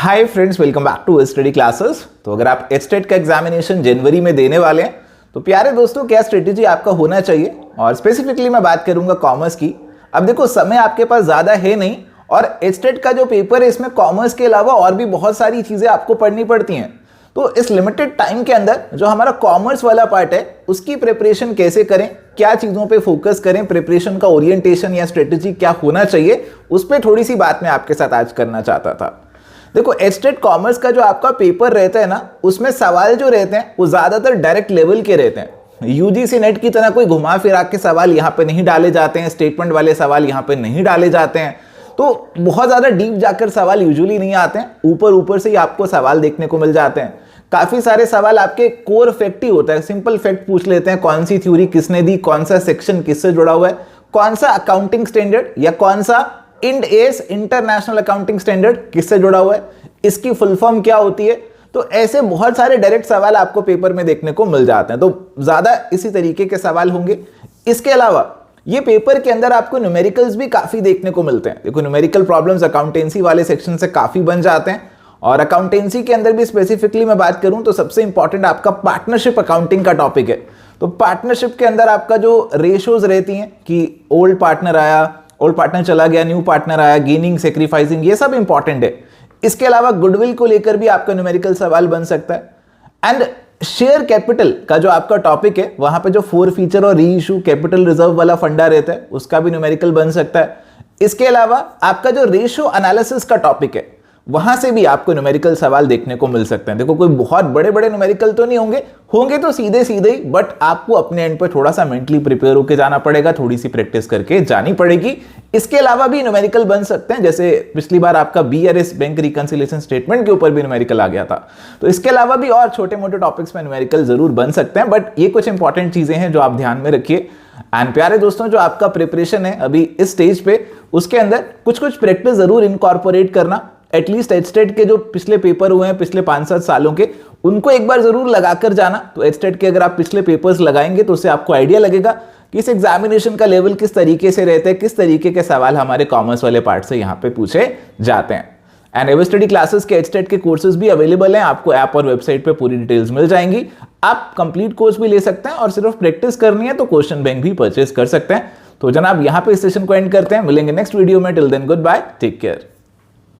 Hi friends, welcome back to study classes. तो अगर आप एचटेट का एग्जामिनेशन जनवरी में देने वाले हैं तो प्यारे दोस्तों, क्या स्ट्रेटेजी आपका होना चाहिए, और स्पेसिफिकली मैं बात करूंगा कॉमर्स की। अब देखो, समय आपके पास ज़्यादा है नहीं, और एचटेट का जो पेपर है इसमें कॉमर्स के अलावा और भी बहुत सारी चीज़ें आपको पढ़नी पड़ती हैं। तो इस लिमिटेड टाइम के अंदर जो हमारा कॉमर्स वाला पार्ट है उसकी प्रिपरेशन कैसे करें, क्या चीज़ों पे फोकस करें, प्रिपरेशन का ओरिएंटेशन या स्ट्रेटेजी क्या होना चाहिए, उस पर थोड़ी सी बात मैं आपके साथ आज करना चाहता था। देखो, एचटेट कॉमर्स का जो आपका पेपर रहता है ना, उसमें सवाल जो रहते हैं वो ज़्यादातर डायरेक्ट लेवल के रहते हैं। यूजीसी नेट की तरह कोई घुमा फिरा के सवाल यहाँ पे नहीं डाले जाते हैं, स्टेटमेंट वाले सवाल यहाँ पे नहीं डाले जाते हैं। तो बहुत ज़्यादा डीप जाकर सवाल यूजुअली नहीं आते हैं, ऊपर ऊपर से ही आपको सवाल देखने को मिल जाते हैं। काफ़ी सारे सवाल आपके कोर फैक्ट ही होता है, सिंपल फैक्ट पूछ लेते हैं, कौन सी थ्योरी किसने दी, कौन सा सेक्शन किससे जुड़ा हुआ है, कौन सा अकाउंटिंग स्टैंडर्ड या कौन सा end S international accounting standard किससे जुड़ा हुआ है, इसकी फुल फॉर्म क्या होती है। तो ऐसे बहुत सारे डायरेक्ट सवाल आपको पेपर में देखने को मिल जाते हैं, तो ज्यादा इसी तरीके के सवाल होंगे। इसके अलावा ये पेपर के अंदर आपको न्यूमेरिकल्स भी काफी देखने को मिलते हैं। देखो, न्यूमेरिकल प्रॉब्लम्स अकाउंटेंसी वाले सेक्शन से काफी बन जाते हैं, और अकाउंटेंसी के अंदर भी स्पेसिफिकली मैं बात करूं तो सबसे इंपॉर्टेंट आपका पार्टनरशिप अकाउंटिंग का टॉपिक है। तो पार्टनरशिप के अंदर आपका जो रेशियोज रहती हैं कि ओल्ड पार्टनर आया, ओल्ड पार्टनर चला गया, न्यू पार्टनर आया, गेनिंग, सेक्रीफाइसिंग, ये सब इंपॉर्टेंट है। इसके अलावा गुडविल को लेकर भी आपका न्यूमेरिकल सवाल बन सकता है। एंड शेयर कैपिटल का जो आपका टॉपिक है, वहां पे जो फोर फीचर और री इशू कैपिटल रिजर्व वाला फंडा रहता है, उसका भी न्यूमेरिकल बन सकता है। इसके अलावा आपका जो रेशियो एनालिसिस का टॉपिक है, वहां से भी आपको न्यूमेरिकल सवाल देखने को मिल सकते हैं। देखो, कोई बहुत बड़े बड़े न्यूमेरिकल तो नहीं होंगे तो सीधे सीधे ही, बट आपको अपने एंड पे थोड़ा सा मेंटली प्रिपेयर होकर जाना पड़ेगा, थोड़ी सी प्रैक्टिस करके जानी पड़ेगी। इसके अलावा भी न्यूमेरिकल बन सकते हैं, जैसे पिछली बार आपका बीआरएस बैंक रिकंसिलिएशन स्टेटमेंट के ऊपर भी न्यूमेरिकल आ गया था। तो इसके अलावा भी और छोटे मोटे टॉपिक्स में न्यूमेरिकल जरूर बन सकते हैं, बट ये कुछ इंपॉर्टेंट चीजें हैं जो आप ध्यान में रखिए। एंड प्यारे दोस्तों, जो आपका प्रिपरेशन है अभी इस स्टेज पे, उसके अंदर कुछ कुछ प्रैक्टिस जरूर इनकॉर्पोरेट करना। एटलीस्ट एचटेट के जो पिछले पेपर हुए हैं पिछले 5-7 सालों के, उनको एक बार जरूर लगाकर जाना। तो एचटेट के अगर आप पिछले पेपर्स लगाएंगे तो उससे आपको आइडिया लगेगा कि इस एग्जामिनेशन का लेवल किस तरीके से रहता है, किस तरीके के सवाल हमारे कॉमर्स वाले पार्ट से यहाँ पे पूछे जाते हैं। एंड एवर स्टडी क्लासेस के एचटेट के कोर्सेज भी अवेलेबल हैं, आपको ऐप और वेबसाइट पे पूरी डिटेल्स मिल जाएंगी। आप कंप्लीट कोर्स भी ले सकते हैं, और सिर्फ प्रैक्टिस करनी है तो क्वेश्चन बैंक भी परचेज कर सकते हैं। तो जनाब, यहाँ पे इस सेशन को एंड करते हैं, मिलेंगे नेक्स्ट वीडियो में। Till then goodbye, take care.